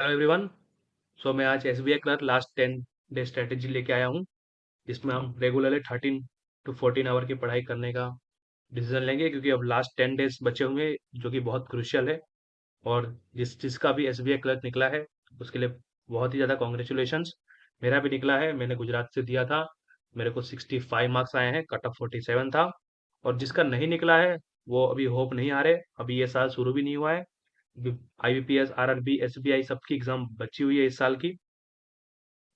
Hello everyone. सो मैं आज SBI clerk last 10 day strategy लेके आया हूँ, जिसमें हम रेगुलरली 13 to 14 आवर की पढ़ाई करने का डिसीजन लेंगे, क्योंकि अब लास्ट 10 डेज बचे हुए हैं, जो कि बहुत क्रुशियल है। और जिसका भी एसबीआई क्लर्क निकला है, उसके लिए बहुत ही ज़्यादा कॉन्ग्रेचुलेशंस। मेरा भी निकला है, मैंने गुजरात से दिया था। मेरे को 65 मार्क्स आए हैं, कट ऑफ 47 था। और जिसका नहीं निकला है, वो अभी होप नहीं आ रहे, अभी ये साल शुरू भी नहीं हुआ है। आईबीपीएस, आरआरबी, एसबीआई सबकी एग्जाम बची हुई है इस साल की।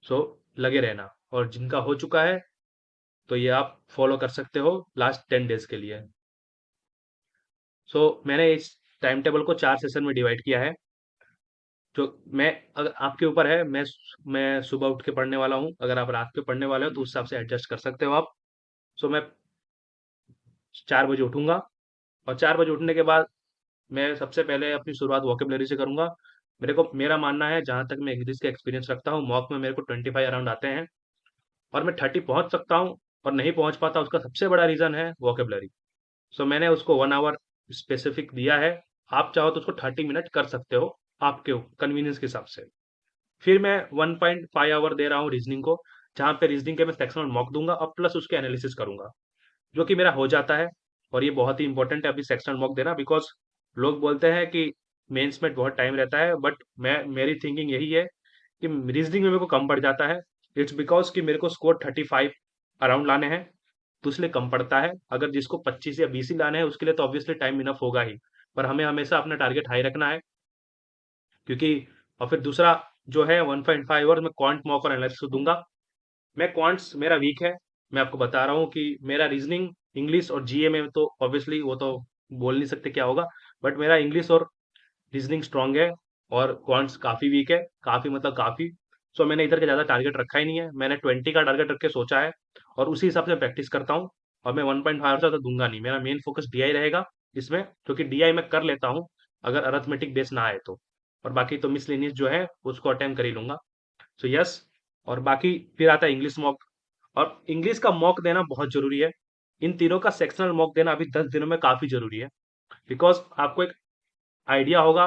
सो लगे रहना। और जिनका हो चुका है, तो ये आप फॉलो कर सकते हो लास्ट 10 डेज के लिए। मैंने इस टाइम टेबल को 4 सेशन में डिवाइड किया है। जो मैं अगर आपके ऊपर है, मैं सुबह उठ के पढ़ने वाला हूँ। अगर आप रात के पढ़ने वाले हो तो उस हिसाब से एडजस्ट कर सकते हो आप। मैं 4 बजे उठूंगा, और 4 बजे उठने के बाद मैं सबसे पहले अपनी शुरुआत वोकेबलरी से करूंगा। मेरा मानना है, जहां तक मैं इंग्लिश का एक्सपीरियंस रखता हूँ, मॉक में मेरे को 25 अराउंड आते हैं, और मैं 30 पहुंच सकता हूँ। और नहीं पहुंच पाता, उसका सबसे बड़ा रीजन है वोकेबलरी। मैंने उसको 1 आवर स्पेसिफिक दिया है। आप चाहो तो उसको 30 मिनट कर सकते हो, आपके कन्वीनियंस के हिसाब से। फिर मैं 1.5 आवर दे रहा हूँ रीजनिंग को, जहाँ पे रीजनिंग के मैं सेक्शनल मॉक दूंगा और प्लस उसके एनालिसिस करूंगा, जो कि मेरा हो जाता है। और ये बहुत ही इंपॉर्टेंट है अभी सेक्शनल मॉक देना, बिकॉज लोग बोलते हैं कि मेंस में बहुत टाइम रहता है, बट मेरी थिंकिंग यही है कि रीजनिंग में मेरे को कम पड़ जाता है। इट्स बिकॉज कि मेरे को स्कोर 35 अराउंड लाने हैं, तो इसलिए कम पड़ता है। अगर जिसको 25 या 20 ही लाने हैं, उसके लिए तो ऑब्वियसली टाइम इनफ होगा ही। पर हमें हमेशा अपना टारगेट हाई रखना है, क्योंकि और फिर दूसरा जो है 1.5 आवर में क्वांट मॉक और एनालिसिस दूंगा। मैं क्वांट्स मेरा वीक है। मैं आपको बता रहा हूँ कि मेरा रीजनिंग, इंग्लिश और जीए में तो ऑब्वियसली वो तो बोल नहीं सकते क्या होगा, बट मेरा इंग्लिश और रीजनिंग स्ट्रांग है, और क्वांट्स काफी वीक है, काफी मतलब काफी। मैंने इधर का ज्यादा टारगेट रखा ही नहीं है, मैंने 20 का टारगेट रख के सोचा है, और उसी हिसाब से प्रैक्टिस करता हूँ। और मैं 1.5 से तो दूंगा नहीं, मेरा मेन फोकस डीआई रहेगा इसमें, क्योंकि डीआई मैं कर लेता हूँ अगर अरिथमेटिक बेस ना आए तो। और बाकी तो मिसलेनियस जो है उसको अटेम्प्ट कर ही लूंगा। यस। और बाकी फिर आता है इंग्लिश मॉक। और इंग्लिश का मॉक देना बहुत जरूरी है। इन तीनों का सेक्शनल मॉक देना अभी 10 दिनों में काफी जरूरी है, बिकॉज आपको एक आइडिया होगा,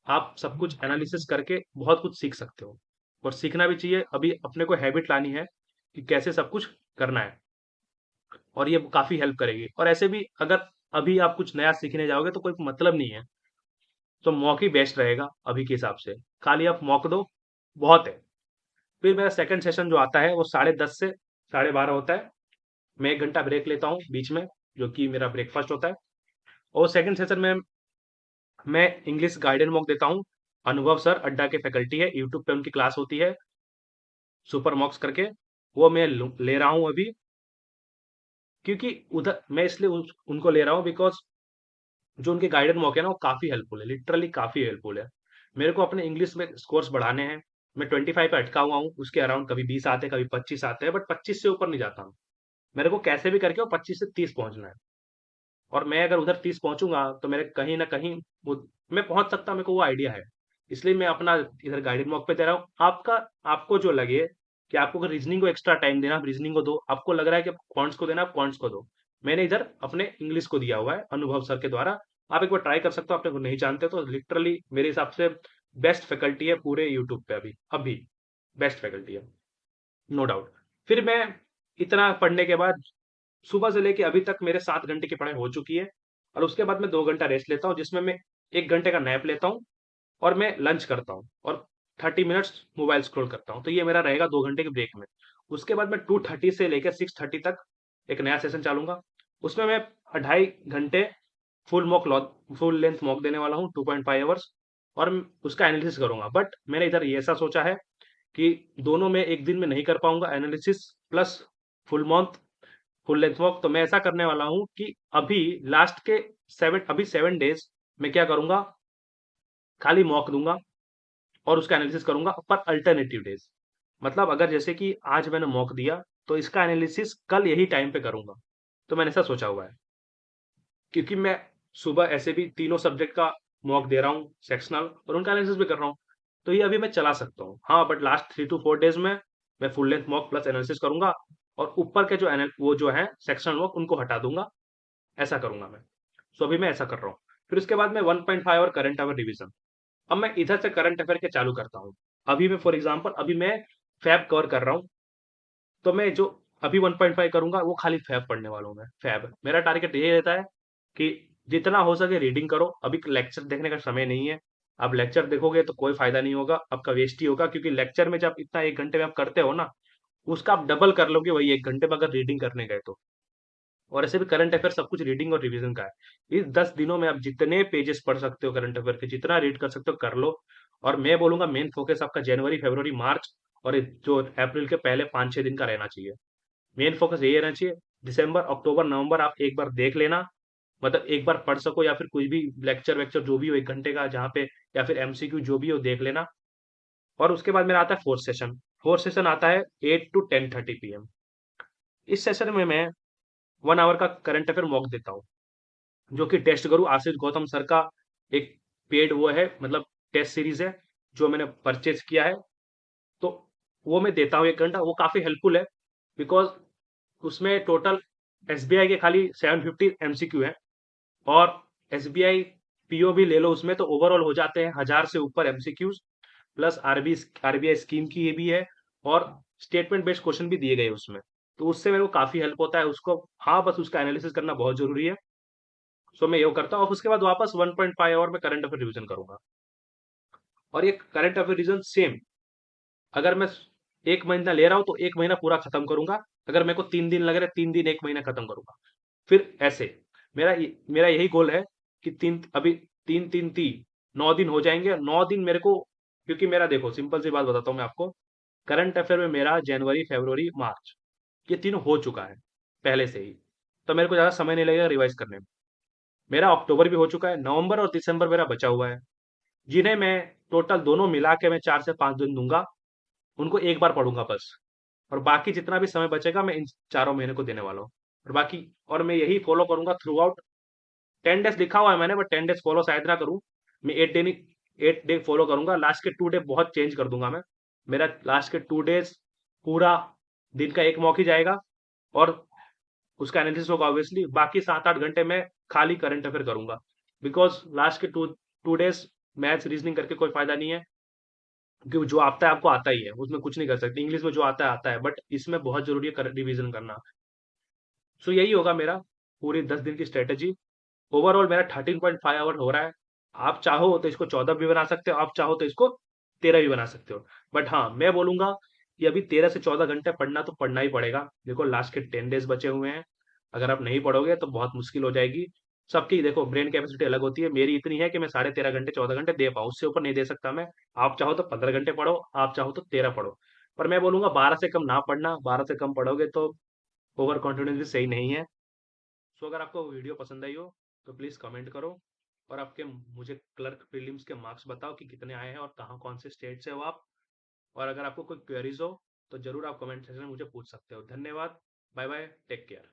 आप सब कुछ एनालिसिस करके बहुत कुछ सीख सकते हो। और सीखना भी चाहिए, अभी अपने को हैबिट लानी है कि कैसे सब कुछ करना है, और ये काफी हेल्प करेगी। और ऐसे भी अगर अभी आप कुछ नया सीखने जाओगे तो कोई मतलब नहीं है, तो मॉक ही बेस्ट रहेगा अभी के हिसाब से। खाली आप मॉक दो, बहुत है। फिर मेरा सेकंड सेशन जो आता है वो 10:30 से 12:30 होता है। मैं 1 घंटा ब्रेक लेता हूँ बीच में, जो कि मेरा ब्रेकफास्ट होता है। और सेकंड सेशन में मैं इंग्लिश गाइडेड मॉक देता हूँ। अनुभव सर अड्डा के फैकल्टी है, यूट्यूब पे उनकी क्लास होती है, सुपर मॉक्स करके। वो मैं ले रहा हूँ अभी, क्योंकि उधर मैं इसलिए उनको ले रहा हूँ, बिकॉज जो उनके गाइडेड मॉक है ना, वो काफी हेल्पफुल है, लिटरली काफी हेल्पफुल है। मेरे को अपने इंग्लिश में स्कोर्स बढ़ाने हैं। मैं 25 पे अटका हुआ हूँ, उसके अराउंड कभी 20 आते हैं, कभी 25 आते हैं, बट 25 से ऊपर नहीं जाता हूँ। मेरे को कैसे भी करके वो 25 से 30 पहुंचना है। और मैं अगर उधर 30 पहुंचूंगा तो मेरे कहीं ना कहीं वो मैं पहुंच सकता, मेरे को वो आइडिया है। इसलिए मैं अपना इधर गाइडेड मॉक पे दे रहा हूँ। आपको जो लगे कि आपको अगर रीजनिंग को एक्स्ट्रा टाइम देना, आप रीजनिंग को दो। आपको लग रहा है कि क्वांट्स को देना, आप क्वांट्स को दो। मैंने इधर अपने इंग्लिश को दिया हुआ है अनुभव सर के द्वारा। आप एक बार ट्राई कर सकते हो, अपने को नहीं जानते तो लिटरली मेरे हिसाब से बेस्ट फैकल्टी है पूरे यूट्यूब पे, अभी अभी बेस्ट फैकल्टी है, नो डाउट। फिर मैं इतना पढ़ने के बाद सुबह से लेके अभी तक मेरे 7 घंटे की पढ़ाई हो चुकी है। और उसके बाद मैं 2 घंटा रेस्ट लेता हूँ, जिसमें मैं 1 घंटे का नैप लेता हूँ, और मैं लंच करता हूँ, और 30 मिनट्स मोबाइल स्क्रॉल करता हूँ। तो ये मेरा रहेगा 2 घंटे के ब्रेक में। उसके बाद मैं 2:30 से लेकर 6:30 तक एक नया सेशन चालूंगा। उसमें मैं 2.5 घंटे फुल लेंथ मॉक देने वाला हूँ, 2.5 आवर्स। और उसका एनालिसिस करूंगा। बट मैंने इधर ये ऐसा सोचा है कि दोनों में एक दिन में नहीं कर पाऊंगा, analysis plus full length walk. तो मैं ऐसा करने वाला हूं कि अभी लास्ट के 7 डेज मैं क्या करूंगा, खाली मॉक दूंगा और उसका एनालिसिस करूंगा, पर अल्टरनेटिव डेज। मतलब अगर जैसे कि आज मैंने मॉक दिया, तो इसका एनालिसिस कल यही टाइम पे करूंगा। तो मैंने ऐसा सोचा हुआ है, क्योंकि मैं सुबह ऐसे भी तीनों सब्जेक्ट का मॉक दे रहा हूँ सेक्शनल, और उनका एनालिसिस भी कर रहा हूँ। तो ये अभी मैं चला सकता हूँ, हाँ। बट लास्ट 3 to 4 डेज में मैं full length mock plus analysis करूंगा, और ऊपर के वो जो है सेक्शनल मॉक, उनको हटा दूंगा। ऐसा करूंगा मैं। अभी मैं ऐसा कर रहा हूँ। फिर उसके बाद में 1.5 और करंट आवर रिवीजन। अब मैं इधर से करंट अफेयर के चालू करता हूँ। अभी मैं फॉर एग्जांपल अभी मैं फैब कवर कर रहा हूँ, तो मैं जो अभी 1.5 करूंगा वो खाली फैब पढ़ने वाला हूँ। मैं फैब मेरा टारगेट ये रहता है कि जितना हो सके रीडिंग करो। अभी लेक्चर देखने का समय नहीं है। आप लेक्चर देखोगे तो कोई फायदा नहीं होगा, आपका वेस्ट ही होगा, क्योंकि लेक्चर में जब इतना 1 घंटे में आप करते हो ना, उसका आप डबल कर लोगे वही 1 घंटे में अगर रीडिंग करने गए तो। और ऐसे भी करंट अफेयर सब कुछ रीडिंग और रिवीजन का है। इस 10 दिनों में आप जितने पेजेस पढ़ सकते हो करंट अफेयर के, जितना रीड कर सकते हो कर लो। और मैं बोलूंगा मेन फोकस आपका जनवरी फरवरी मार्च और जो अप्रैल के पहले 5-6 दिन का रहना चाहिए। मेन फोकस यही रहना चाहिए। दिसंबर अक्टूबर नवंबर आप एक बार देख लेना, मतलब एक बार पढ़ सको, या फिर कुछ भी लेक्चर वेक्चर जो भी हो 1 घंटे का जहाँ पे, या फिर एमसीक्यू जो भी हो देख लेना। और उसके बाद मेरा आता है फोर्थ सेशन। फोर्थ सेशन आता है 8 to 10:30 PM। इस सेशन में मैं 1 आवर का करंट अफेयर मॉक देता हूँ, जो कि टेस्ट गुरु आशीष गौतम सर का एक पेड वो है, मतलब टेस्ट सीरीज है जो मैंने परचेज किया है। तो वो मैं देता हूँ 1 घंटा, वो काफी हेल्पफुल है। बिकॉज उसमें टोटल एसबीआई के खाली 750 एमसीक्यू है, और एसबीआई पीओ भी ले लो उसमें तो ओवरऑल हो जाते हैं 1000 से ऊपर एमसीक्यूज। प्लस आरबीआई स्कीम की ये भी है, और स्टेटमेंट बेस्ड क्वेश्चन भी दिए गए हैं उसमें। तो उससे मेरे को काफी हेल्प होता है उसको। हाँ, बस उसका एनालिसिस करना बहुत जरूरी है। सो मैं ये करता हूँ, और उसके बाद वापस 1.5 आवर में करंट अफेयर रिवीजन करूंगा। और ये करंट अफेयर रिवीजन सेम, अगर मैं 1 महीना ले रहा हूँ तो 1 महीना पूरा खत्म करूंगा। अगर मेरे को 3 दिन लग रहे 3 दिन 1 महीना खत्म करूंगा। फिर ऐसे मेरा यही गोल है कि तीन अभी 3 3 3 9 दिन हो जाएंगे। 9 दिन मेरे को, क्योंकि मेरा देखो सिंपल सी बात बताता हूँ मैं आपको। करंट अफेयर में मेरा जनवरी फरवरी मार्च ये तीनों हो चुका है पहले से ही, तो मेरे को ज्यादा समय नहीं लगेगा रिवाइज करने में। मेरा अक्टूबर भी हो चुका है, नवंबर और दिसंबर मेरा बचा हुआ है, जिन्हें मैं टोटल दोनों मिला के मैं 4 से 5 दिन दूंगा। उनको एक बार पढ़ूंगा बस। और बाकी जितना भी समय बचेगा मैं इन चारों महीने को देने वाला हूँ। और बाकी, और मैं यही फॉलो करूंगा थ्रू आउट। 10 डेज लिखा हुआ है मैंने, बट 10 डेज फॉलो शायद ना करूं। मैं 8 डे, 8 डे फॉलो करूंगा। लास्ट के 2 डे बहुत चेंज कर दूंगा मैं। मेरा लास्ट के 2 डेज पूरा दिन का एक मॉक ही जाएगा, और उसका एनालिसिस होगा ऑब्वियसली। बाकी 7-8 घंटे में खाली करंट अफेयर करूंगा। बिकॉज लास्ट के two two days maths reasoning करके कोई फायदा नहीं है, क्योंकि जो आता है आपको आता ही है, उसमें कुछ नहीं कर सकते। इंग्लिश में जो आता है, बट इसमें बहुत जरूरी है रिवीजन करना। सो यही होगा मेरा पूरी 10 दिन की स्ट्रेटेजी। ओवरऑल मेरा 13.5 आवर हो रहा है। आप चाहो तो इसको 14 भी बना सकते हो, आप चाहो तो इसको 13 भी बना सकते हो। बट हाँ, मैं बोलूंगा कि अभी 13 से 14 घंटे पढ़ना तो पढ़ना ही पड़ेगा। देखो लास्ट के 10 डेज बचे हुए हैं, अगर आप नहीं पढ़ोगे तो बहुत मुश्किल हो जाएगी। सबकी देखो ब्रेन कैपेसिटी अलग होती है, मेरी इतनी है कि मैं 13.5 घंटे 14 घंटे दे पाऊँ, उससे ऊपर नहीं दे सकता मैं। आप चाहो तो 15 घंटे पढ़ो, आप चाहो तो 13 पढ़ो। पर मैं बोलूंगा 12 से कम ना पढ़ना, 12 से कम पढ़ोगे तो ओवर कॉन्फिडेंस भी सही नहीं है। सो अगर आपको वीडियो पसंद आई हो तो प्लीज़ कमेंट करो, और आपके मुझे क्लर्क प्रीलिम्स के मार्क्स बताओ कि कितने आए हैं और कहाँ कौन से स्टेट से हो आप। और अगर आपको कोई क्वेरीज हो तो जरूर आप कमेंट सेक्शन में मुझे पूछ सकते हो। धन्यवाद। Bye bye, take care.